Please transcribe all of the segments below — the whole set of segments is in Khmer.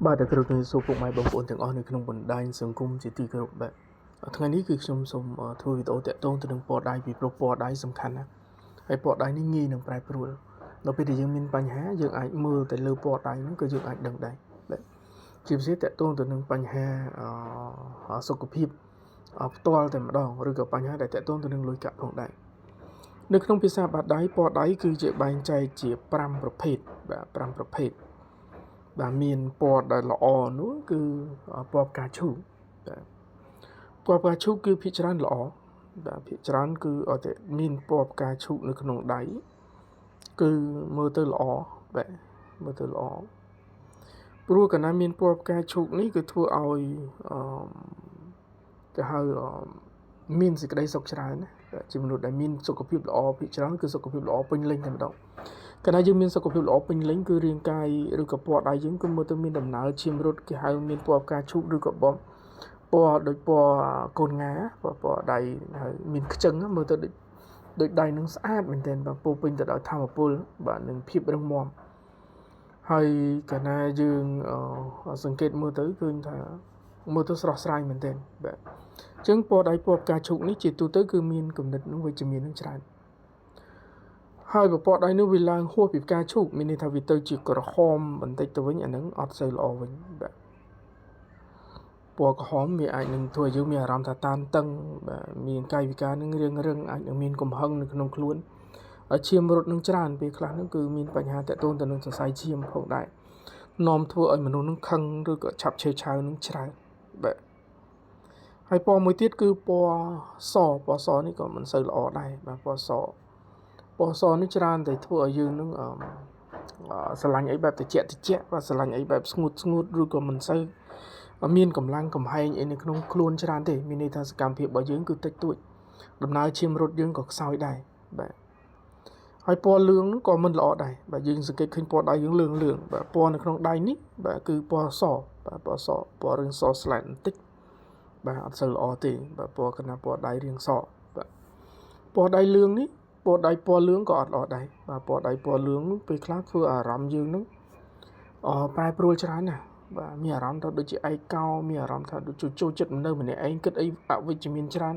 បាទតែគ្រប់គ្នាសួរពុកម៉ែបងប្អូនទាំងអស់នៅក្នុងបណ្ដាញសង្គមជាទីគោរពបាទថ្ងៃនេះគឺខ្ញុំសូមធ្វើវីដេអូតាក់ទងទៅនឹងពណ៌ដៃពីព្រោះពណ៌ដៃសំខាន់ណាស់ហើយពណ៌ដៃនេះងាយនឹងប្រែប្រួលដល់ពេលដែលយើងមានបញ្ហាយើងអាចមើលទៅលើពណ៌ដៃហ្នឹងក៏យើងអាចដឹងដែរបាទជាពិសេសតាក់ទងទៅនឹងបញ្ហាសុខភាពផ្ទាល់តែម្ដងឬក៏បញ្ហាដែលតាក់ទងទៅនឹងលុយកាក់ផងដែរនៅក្នុងភាសាបាតដៃពណ៌ដៃគឺជាបែងចែកជា5ប្រភេទបាទ5ប្រភេទបាទមានពណ៌ដែលល្អនោះគឺពណ៌ផ្កាឈូកបាទពណ៌ផ្កាឈូកគឺភាគច្រើនល្អបាទភាគច្រើនគឺអត់តែមានពណ៌ផ្កាឈូកនៅក្នុងដៃគឺមើលទៅល្អបាទមើលទៅល្អព្រោះកាលណាមានពណ៌ផ្កាឈូកនេះគឺធ្វើឲ្យគេហៅមានសេចក្តីសុខច្រើនណាជាមនុស្សដែលមានសុខភាពល្អភាគច្រើនគឺសុខភាពល្អពេញលេញតែម្ដងកាលណាយើងមានសុខភាពល្អពេញលេញគឺរាងកាយឬក៏ពណ៌ដៃយើងគឺមើលទៅមានដំណើរឈាមរត់គេហៅមានពណ៌ផ្កាឈូកឬក៏ពណ៌ដូចពណ៌កូនងាពណ៌ដៃហើយមានខ្ចឹងមើលទៅដូចដៃនឹងស្អាតមែនទែនបាទពោពេញទៅដោយធម៌ពលបាទនឹងភាពរឹងមាំហើយកាលណាយើងសង្កេតមើលទៅឃើញថាមើលទៅស្រស់ស្រាយមែនទែនបាទអញ្ចឹងពណ៌ដៃពណ៌ផ្កាឈូកនេះជាទូទៅគឺមានគំនិតនឹងវិជ្ជមាននឹងច្រើនហើយពណ៌ដៃនោះវាឡើងហួសពីផ្កាឈូកមានន័យថាវាទៅជាក្រហមបន្តិចទៅវិញអានឹងអត់សូវល្អវិញបាទពណ៌ក្រហមវាអាចនឹងធ្វើឲ្យយើងមានអារម្មណ៍ថាតានតឹងបាទមានកាយវិការនឹងរឹងអាចនឹងមានកំហឹងនៅក្នុងខ្លួនហើយឈាមរត់នឹងច្រើនពេលខ្លះនឹងគឺមានបញ្ហាតាក់ទងទៅនឹងសរសៃឈាមផងដែរនាំធ្វើឲ្យមនុស្សនឹងខឹងឬក៏ឆាប់ឆេវឆាវនឹងច្រើនបាទហើយពណ៌មួយទៀតគឺពណ៌សនេះក៏មិនសូវល្អដែរបាទពណ៌សនេះច្រើនតែធ្វើឲ្យយើងនឹងស្រឡាញ់អីបែបត្រជាក់បាទស្រឡាញ់អីបែបស្ងួតឬក៏មិនសូវមានកម្លាំងកំហែងអីនៅក្នុងខ្លួនច្រើនទេមានន័យថាសកម្មភាពរបស់យើងគឺតិចតួចដំណើរឈាមរត់យើងក៏ខ្សោយដែរបាទហើយពណ៌លឿងនោះក៏មិនល្អដែរបាទយើងសង្កេតឃើញពណ៌ដៃយើងលឿងបាទពណ៌នៅក្នុងដៃនេះបាទគឺពណ៌សបាទពណ៌សពណ៌រឿងសស្លែតបន្តិចបាទអត់សូវល្អទេបាទពណ៌កណ្ណាពណ៌ដៃរឿងសបាទពណ៌ដៃលឿងនេះពណ៌ដៃពណ៌លឿងក៏អត់ល្អដែរបាទពណ៌ដៃពណ៌លឿងនោះពេលខ្លះធ្វើអារម្មណ៍យើងនឹងប្រែប្រួលច្រើនណាស់បាទមានអារម្មណ៍ថាដូចជាឯកោមានអារម្មណ៍ថាដូចចូលចិត្តនៅម្នាក់ឯងគិតអីអវិជ្ជមានច្រើន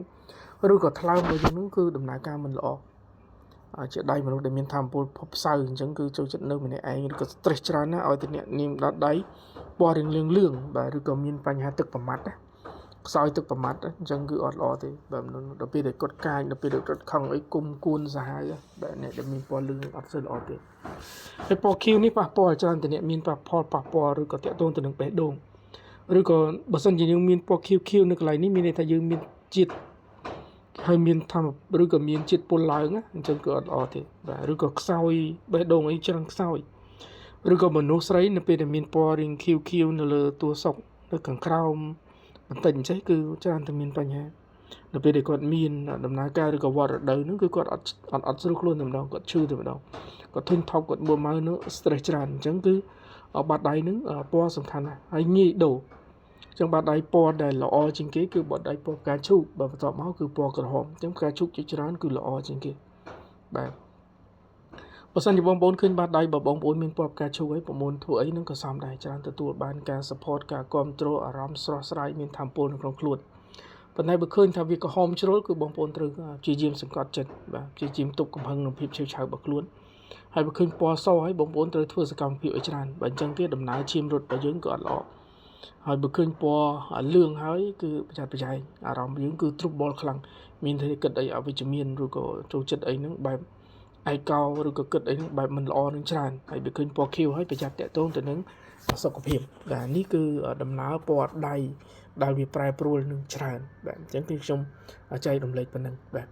ឬក៏ថ្លើមរបស់យើងនឹងគឺដំណើរការមិនល្អជាដៃមនុស្សដែលមានធម៌ពលភពផ្សៅអញ្ចឹងគឺចូលចិត្តនៅម្នាក់ឯងឬក៏ stress ច្រើនណាស់ឲ្យតែអ្នកនាមដាក់ដៃពណ៌រៀងលឿងបាទឬក៏មានបញ្ហាទឹកប្រមាត់ណាខ្សោយទឹកប្រមាត់អញ្ចឹងគឺអត់ល្អទេបាទមនុស្សដល់ពេលដែលគាត់កាយដល់ពេលដែលគាត់ខឹងអីគុំគួនសាហាវបាទអ្នកដែលមានពណ៌លឿងអត់សូវល្អទេហើយពណ៌ខៀវនេះប៉ះពាល់ច្រើនតែអ្នកមានប៉ះពាល់ឬក៏តាក់ទងទៅនឹងបេះដូងឬក៏បើសិនជាយើងមានពណ៌ខៀវនៅកន្លែងនេះមានន័យថាយើងមានជាតិហើយមានធម្មឬក៏មានជាតិពុលឡើងអញ្ចឹងគឺអត់ល្អទេបាទឬក៏ខ្សោយបេះដូងអីច្រើនខ្សោយឬក៏មនុស្សស្រីនៅពេលដែលមានពណ៌រៀងខៀវនៅលើតួសុកនៅខាងក្រោមបន្តិចអញ្ចឹងគឺច្រើនតែមានបញ្ហានៅពេលដែលគាត់មានដំណើរការឬក៏វត្តរដូវហ្នឹងគឺគាត់អត់ស្រួលខ្លួនតែម្ដងគាត់ឈឺតែម្ដងគាត់ធុញថប់គាត់មួម៉ៅនឹង stress ច្រើនអញ្ចឹងគឺបាតដៃហ្នឹងពណ៌សំខាន់ណាស់ហើយងាយដូរអញ្ចឹងបាតដៃពណ៌ដែលល្អជាងគេគឺបាតដៃពណ៌ផ្កាឈូកបើបន្ទាប់មកគឺពណ៌ក្រហមអញ្ចឹងផ្កាឈូកជាច្រើនគឺល្អជាងគេបាទបើសិនជាបងប្អូនឃើញបាតដៃបើបងប្អូនមានពណ៌ផ្កាឈូកហើយប្រមូលធ្វើអីនឹងក៏សមដែរច្រើនទទួលបានការ support ការគ្រប់គ្រងអារម្មណ៍ស្រស់ស្រាយមានធម៌ពលនៅក្នុងខ្លួនប៉ុន្តែបើឃើញថាវាក្រហមជ្រុលគឺបងប្អូនត្រូវព្យាយាមសង្កត់ចិត្តបាទព្យាយាមទប់កំហឹងនឹងភាពឆេវឆាវរបស់ខ្លួនហើយបើឃើញពណ៌សហើយបងប្អូនត្រូវធ្វើសកម្មភាពឲ្យច្រើនបើអញ្ចឹងទេដំណើរឈាមរត់របស់យើងក៏អត់ល្អហើយបើឃើញពណ៌លឿងហើយគឺប្រយ័ត្នប្រយែងអារម្មណ៍យើងគឺទ្រុបបល់ខ្លាំងមានតែគិតអីអវិជ្ជមានឬក៏ចូលចិត្តអីហ្នឹងបែបឯកោឬក៏គិតអីហ្នឹងបែបមិនល្អនឹងច្រើនហើយបើឃើញពណ៌ខៀវហើយប្រយ័ត្នតាក់ទងទៅនឹងសុខភាពបាទនេះគឺដំណើរពណ៌ដៃដែលវាប្រែប្រួលនឹងច្រើនបាទអញ្ចឹងគឺខ្ញុំចែករំលែកប៉ុណ្ណឹងបាទ